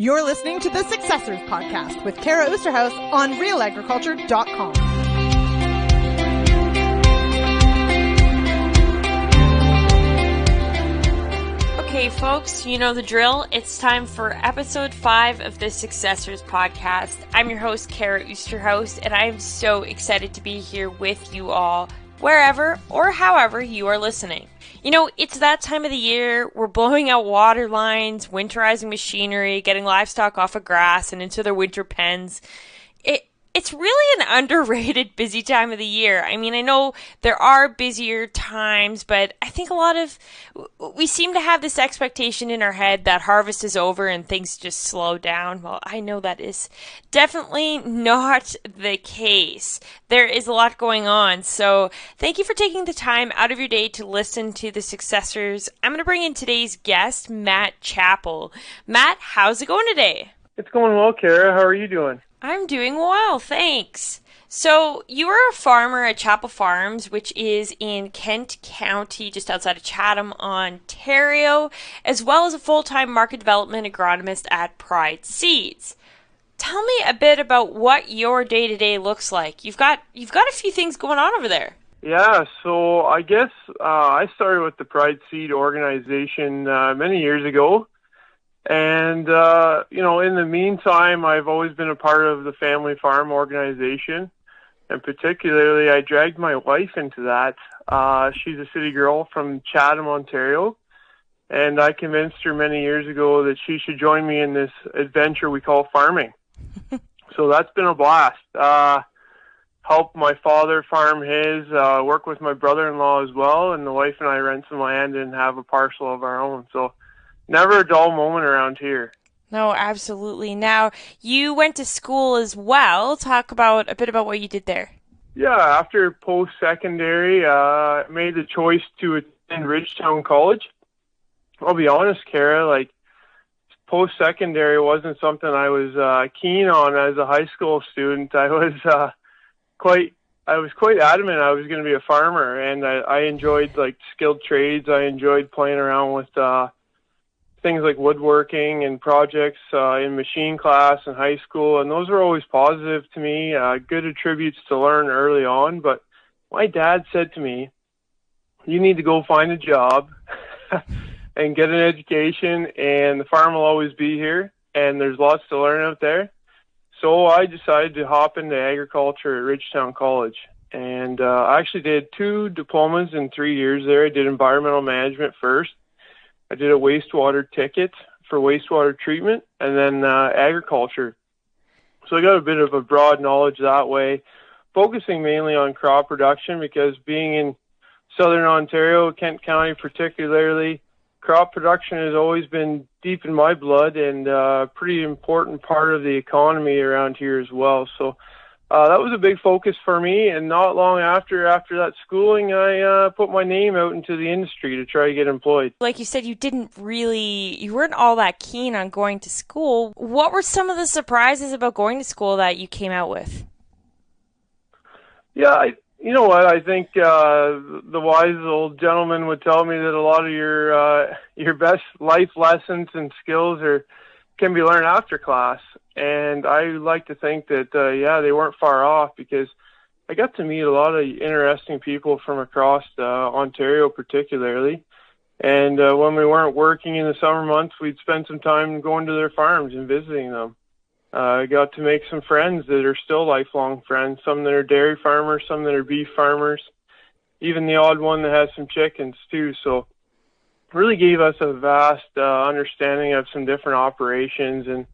You're listening to the Successors podcast with Kara Oosterhuis on RealAgriculture.com. Okay, folks, you know the drill. It's time for episode 5 of the Successors podcast. I'm your host, Kara Oosterhuis, and I'm so excited to be here with you all, wherever or however you are listening. You know, it's that time of the year. We're blowing out water lines, winterizing machinery, getting livestock off of grass and into their winter pens. It's really an underrated busy time of the year. I mean, I know there are busier times, but I think we seem to have this expectation in our head that harvest is over and things just slow down. Well, I know that is definitely not the case. There is a lot going on. So thank you for taking the time out of your day to listen to the Successors. I'm going to bring in today's guest, Matt Chapple. Matt, how's it going today? It's going well, Kara. How are you doing? I'm doing well, thanks. So you are a farmer at Chapple Farms, which is in Kent County, just outside of Chatham, Ontario, as well as a full-time market development agronomist at Pride Seeds. Tell me a bit about what your day-to-day looks like. You've got a few things going on over there. Yeah, so I guess I started with the Pride Seed organization many years ago. And, in the meantime, I've always been a part of the family farm organization. And particularly, I dragged my wife into that. She's a city girl from Chatham, Ontario. And I convinced her many years ago that she should join me in this adventure we call farming. So that's been a blast. Help my father farm his, work with my brother-in-law as well. And the wife and I rent some land and have a parcel of our own. So never a dull moment around here. No, absolutely. Now, you went to school as well. Talk a bit about what you did there. Yeah, after post-secondary, I made the choice to attend Ridgetown College. I'll be honest, Kara, post-secondary wasn't something I was keen on as a high school student. I was quite adamant I was going to be a farmer, and I enjoyed skilled trades. I enjoyed playing around with things like woodworking and projects in machine class in high school, and those were always positive to me, good attributes to learn early on. But my dad said to me, you need to go find a job and get an education, and the farm will always be here, and there's lots to learn out there. So I decided to hop into agriculture at Ridgetown College, and I actually did 2 diplomas in 3 years there. I did environmental management first. I did a wastewater ticket for wastewater treatment, and then agriculture. So I got a bit of a broad knowledge that way, focusing mainly on crop production, because being in southern Ontario, Kent County particularly, crop production has always been deep in my blood and a pretty important part of the economy around here as well. So that was a big focus for me, and not long after that schooling, I put my name out into the industry to try to get employed. Like you said, you weren't all that keen on going to school. What were some of the surprises about going to school that you came out with? Yeah, you know what? I think the wise old gentleman would tell me that a lot of your best life lessons and skills can be learned after class. And I like to think that, they weren't far off, because I got to meet a lot of interesting people from across Ontario particularly. And when we weren't working in the summer months, we'd spend some time going to their farms and visiting them. I got to make some friends that are still lifelong friends, some that are dairy farmers, some that are beef farmers, even the odd one that has some chickens too. So really gave us a vast understanding of some different operations. And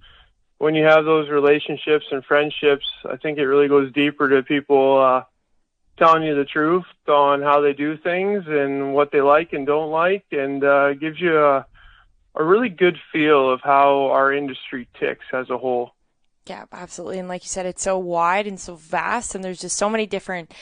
when you have those relationships and friendships, I think it really goes deeper to people telling you the truth on how they do things and what they like and don't like, and gives you a really good feel of how our industry ticks as a whole. Yeah, absolutely. And like you said, it's so wide and so vast, and there's just so many different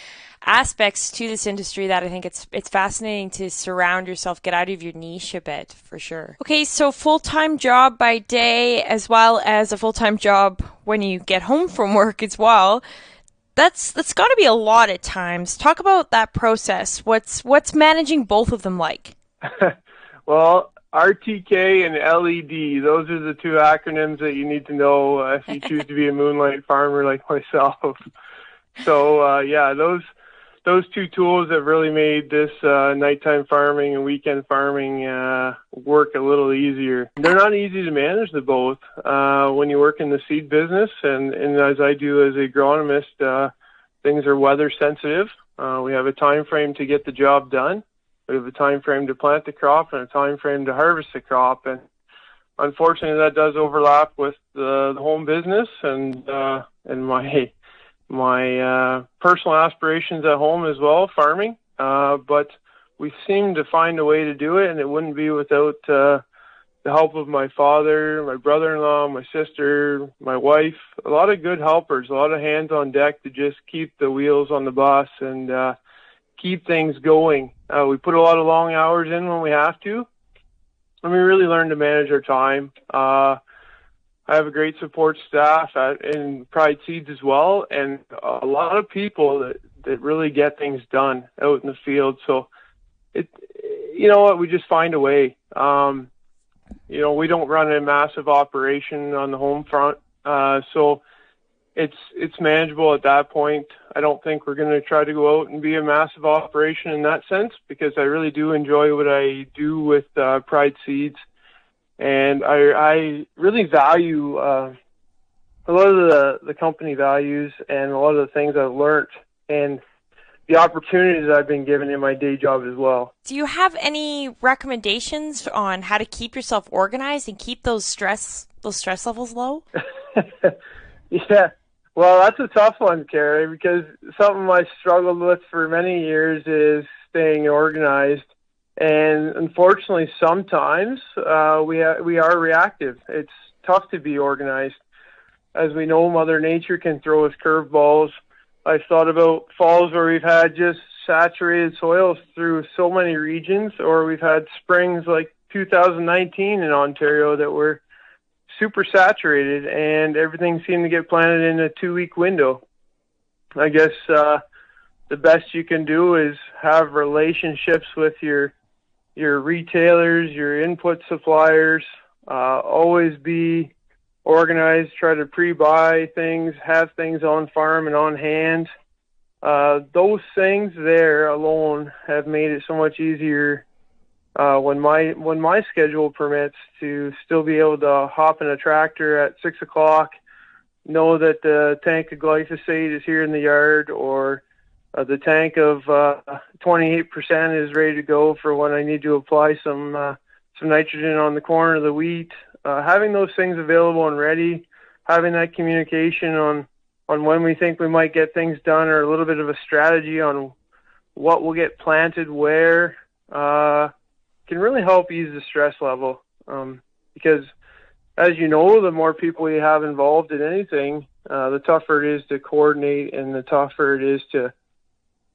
aspects to this industry that I think it's fascinating to surround yourself, get out of your niche a bit, for sure. Okay, so full-time job by day, as well as a full-time job when you get home from work as well. That's got to be a lot at times. Talk about that process. What's managing both of them like? Well, RTK and LED. Those are the two acronyms that you need to know if you choose to be a moonlight farmer like myself. So yeah, those two tools have really made this nighttime farming and weekend farming work a little easier. They're not easy to manage, the both. When you work in the seed business, and as I do as an agronomist, things are weather sensitive. We have a time frame to get the job done. We have a time frame to plant the crop and a time frame to harvest the crop. And unfortunately, that does overlap with the home business and my personal aspirations at home as well, farming. But we seem to find a way to do it, and it wouldn't be without the help of my father, my brother-in-law, my sister, my wife, a lot of good helpers, a lot of hands on deck to just keep the wheels on the bus and keep things going. We put a lot of long hours in when we have to, and we really learn to manage our time. I have a great support staff in Pride Seeds as well, and a lot of people that really get things done out in the field. So, you know what, we just find a way. You know, we don't run a massive operation on the home front, so it's manageable at that point. I don't think we're going to try to go out and be a massive operation in that sense, because I really do enjoy what I do with Pride Seeds. And I really value a lot of the company values and a lot of the things I've learned and the opportunities I've been given in my day job as well. Do you have any recommendations on how to keep yourself organized and keep those stress levels low? Yeah, well, that's a tough one, Carrie, because something I struggled with for many years is staying organized. And unfortunately, sometimes we are reactive. It's tough to be organized. As we know, Mother Nature can throw us curveballs. I've thought about falls where we've had just saturated soils through so many regions, or we've had springs like 2019 in Ontario that were super saturated, and everything seemed to get planted in a 2-week window. I guess the best you can do is have relationships with your retailers, your input suppliers. Always be organized, try to pre-buy things, have things on farm and on hand. Those things there alone have made it so much easier when my schedule permits to still be able to hop in a tractor at 6 o'clock, know that the tank of glyphosate is here in the yard, or the tank of 28% is ready to go for when I need to apply some nitrogen on the corner of the wheat. Having those things available and ready, having that communication on when we think we might get things done, or a little bit of a strategy on what will get planted where, can really help ease the stress level. Because, as you know, the more people you have involved in anything, the tougher it is to coordinate, and the tougher it is to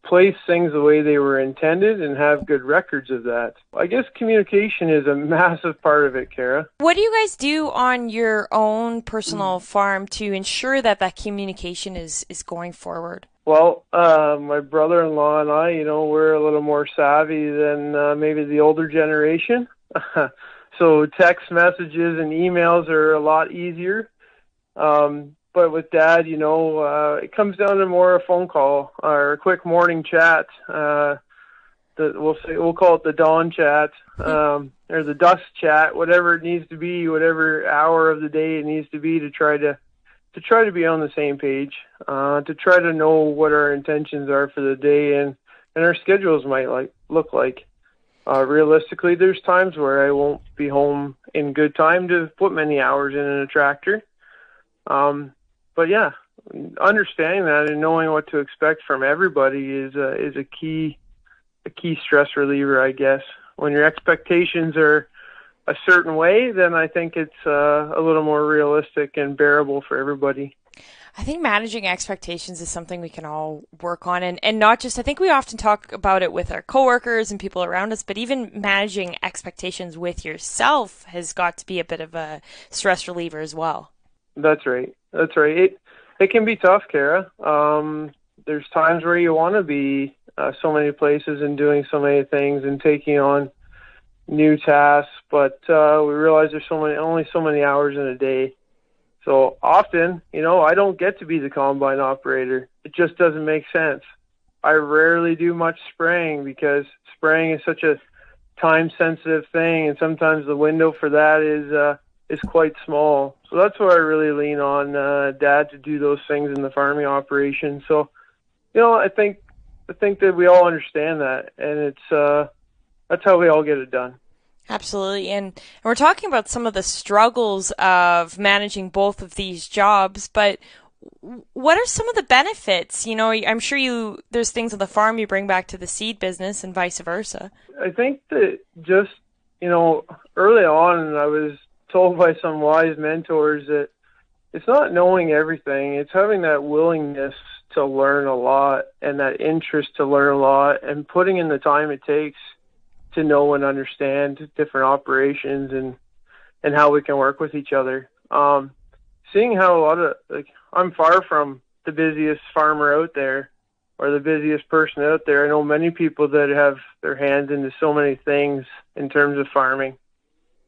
place things the way they were intended and have good records of that. I guess communication is a massive part of it, Kara. What do you guys do on your own personal farm to ensure that communication is going forward? Well, my brother-in-law and I, we're a little more savvy than maybe the older generation. So text messages and emails are a lot easier. But with Dad, it comes down to more a phone call or a quick morning chat. We'll call it the dawn chat, or the dusk chat, whatever it needs to be, whatever hour of the day it needs to be, to try to be on the same page, to try to know what our intentions are for the day and our schedules might look like. Realistically, there's times where I won't be home in good time to put many hours in a tractor. But yeah, understanding that and knowing what to expect from everybody is a key stress reliever, I guess. When your expectations are a certain way, then I think it's a little more realistic and bearable for everybody. I think managing expectations is something we can all work on, and not just, I think we often talk about it with our coworkers and people around us, but even managing expectations with yourself has got to be a bit of a stress reliever as well. That's right. It can be tough, Kara. There's times where you want to be so many places and doing so many things and taking on new tasks, but we realize there's only so many hours in a day. So often, I don't get to be the combine operator. It just doesn't make sense. I rarely do much spraying because spraying is such a time-sensitive thing, and sometimes the window for that is quite small. So that's where I really lean on Dad to do those things in the farming operation. So, I think that we all understand that, and it's that's how we all get it done. Absolutely. And we're talking about some of the struggles of managing both of these jobs, but what are some of the benefits? I'm sure there's things on the farm you bring back to the seed business and vice versa. I think that just, early on, I was told by some wise mentors that it's not knowing everything. It's having that willingness to learn a lot and that interest to learn a lot and putting in the time it takes to know and understand different operations and how we can work with each other. Seeing how I'm far from the busiest farmer out there or the busiest person out there. I know many people that have their hands into so many things in terms of farming,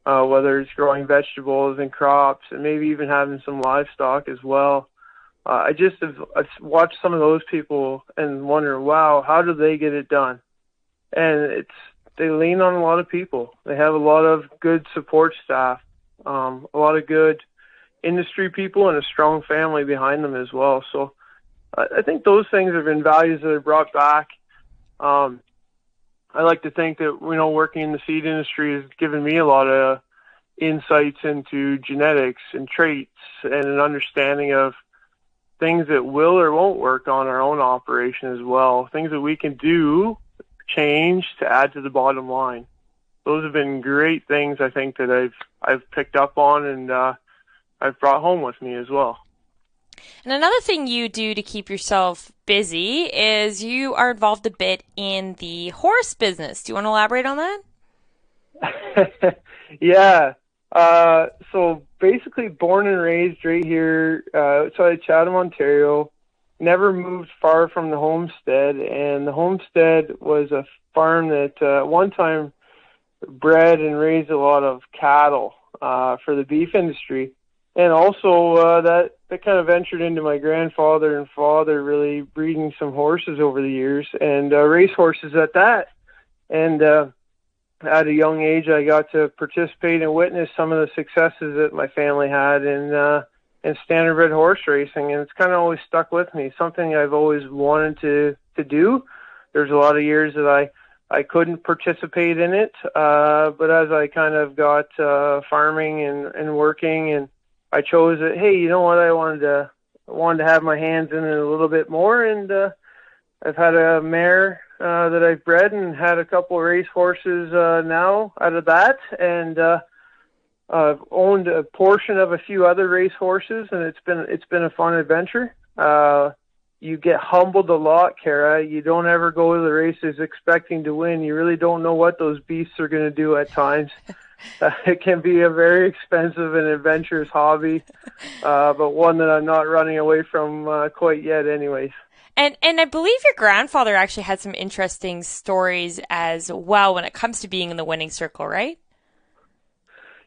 whether it's growing vegetables and crops and maybe even having some livestock as well. I've watched some of those people and wonder, wow, how do they get it done? And they lean on a lot of people. They have a lot of good support staff, a lot of good industry people, and a strong family behind them as well. So I think those things have been values that are brought back. I like to think that, working in the seed industry has given me a lot of insights into genetics and traits and an understanding of things that will or won't work on our own operation as well, things that we can do, change to add to the bottom line. Those have been great things, I think, that I've picked up on and I've brought home with me as well. And another thing you do to keep yourself busy is you are involved a bit in the horse business. Do you want to elaborate on that? Yeah. So basically born and raised right here outside of Chatham, Ontario. Never moved far from the homestead, and the homestead was a farm that one time bred and raised a lot of cattle for the beef industry. And also that kind of ventured into my grandfather and father really breeding some horses over the years, and race horses at that. And at a young age, I got to participate and witness some of the successes that my family had in standardbred horse racing, and it's kind of always stuck with me. Something I've always wanted to do. There's a lot of years that I couldn't participate in it, but as I kind of got farming and working, and I chose that, hey, you know what, I wanted to have my hands in it a little bit more, and I've had a mare that I've bred and had a couple of race horses now out of that, and I've owned a portion of a few other race horses, and it's been a fun adventure. You get humbled a lot, Kara. You don't ever go to the races expecting to win. You really don't know what those beasts are going to do at times. It can be a very expensive and adventurous hobby, but one that I'm not running away from quite yet anyways. And I believe your grandfather actually had some interesting stories as well when it comes to being in the winning circle, right?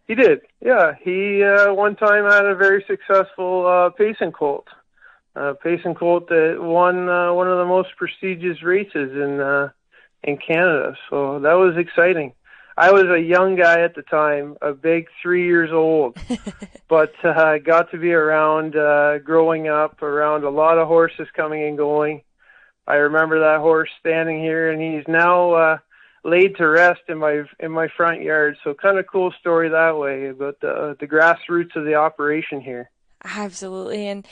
He did, yeah. He one time had a very successful pacing colt. Pacing colt that won one of the most prestigious races in Canada. So that was exciting. I was a young guy at the time, a big 3 years old, but got to be around growing up around a lot of horses coming and going. I remember that horse standing here, and he's now laid to rest in my front yard. So kind of cool story that way about the grassroots of the operation here. Absolutely. And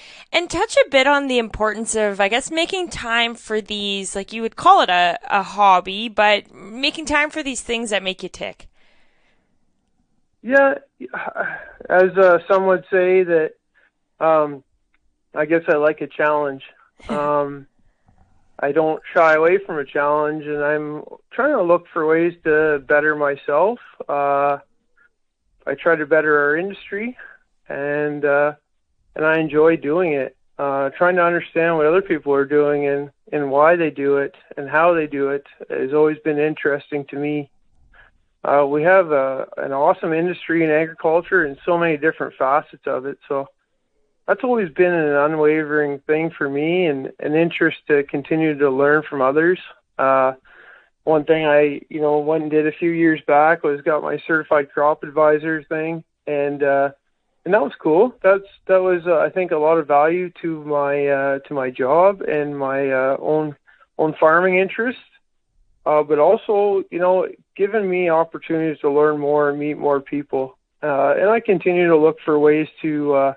touch a bit on the importance of, I guess, making time for these, like you would call it a hobby, but making time for these things that make you tick. Yeah, as some would say that, I guess I like a challenge. I don't shy away from a challenge, and I'm trying to look for ways to better myself. I try to better our industry, and I enjoy doing it. Trying to understand what other people are doing and why they do it and how they do it has always been interesting to me. We have an awesome industry in agriculture and so many different facets of it. So that's always been an unwavering thing for me, and an interest to continue to learn from others. One thing I, went and did a few years back was got my certified crop advisor thing, and that was cool. That was I think a lot of value to my job and my own farming interests. But also, giving me opportunities to learn more and meet more people. And I continue to look for ways to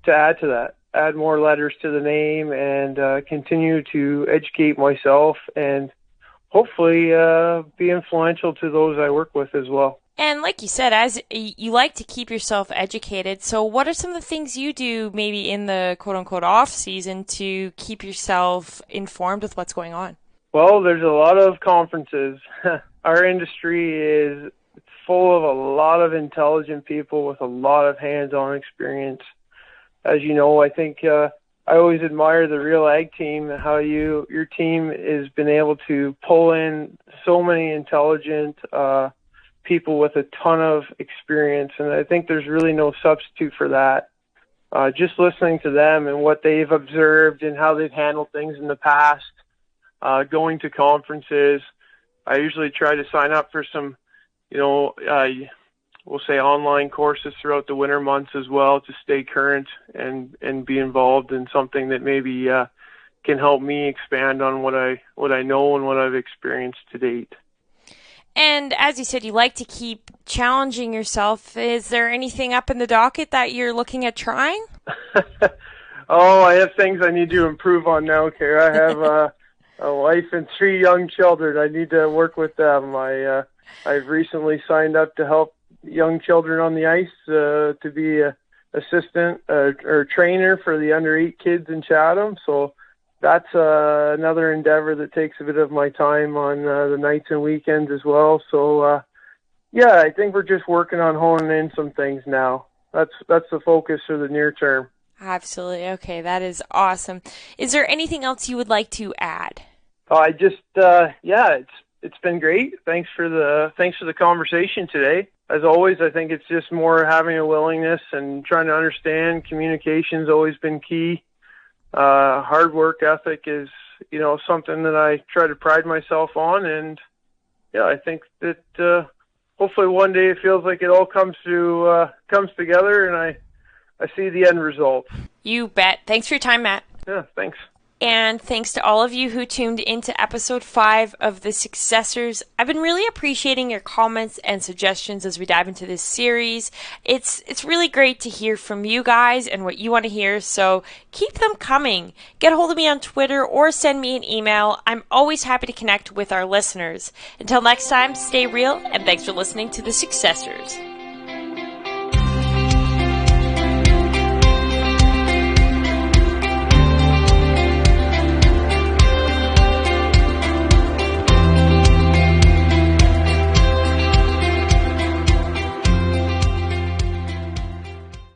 add to that, add more letters to the name, and continue to educate myself and hopefully be influential to those I work with as well. And like you said, as you like to keep yourself educated, so what are some of the things you do maybe in the quote-unquote off season to keep yourself informed with what's going on? Well, there's a lot of conferences. Our industry is full of a lot of intelligent people with a lot of hands-on experience. As you know, I think I always admire the Real Ag team, how your team has been able to pull in so many intelligent people with a ton of experience, and I think there's really no substitute for that. Just listening to them and what they've observed and how they've handled things in the past, going to conferences. I usually try to sign up for some, we'll say online courses throughout the winter months as well to stay current and be involved in something that maybe can help me expand on what I know and what I've experienced to date. And as you said, you like to keep challenging yourself. Is there anything up in the docket that you're looking at trying? Oh, I have things I need to improve on now, Kara. I have a wife and 3 young children. I need to work with them. I've recently signed up to help young children on the ice to be a assistant or trainer for the under 8 kids in Chatham. So that's another endeavor that takes a bit of my time on the nights and weekends as well. So I think we're just working on honing in some things now. That's the focus for the near term. Absolutely. Okay, that is awesome. Is there anything else you would like to add? I just it's been great. Thanks for the conversation today. As always, I think it's just more having a willingness and trying to understand. Communication's always been key. Hard work ethic is, something that I try to pride myself on, and I think that hopefully one day it feels like it all comes together, and I see the end result. You bet. Thanks for your time, Matt. Yeah, thanks. And thanks to all of you who tuned into episode 5 of The Successors. I've been really appreciating your comments and suggestions as we dive into this series. It's really great to hear from you guys and what you want to hear, so keep them coming. Get a hold of me on Twitter or send me an email. I'm always happy to connect with our listeners. Until next time, stay real, and thanks for listening to The Successors.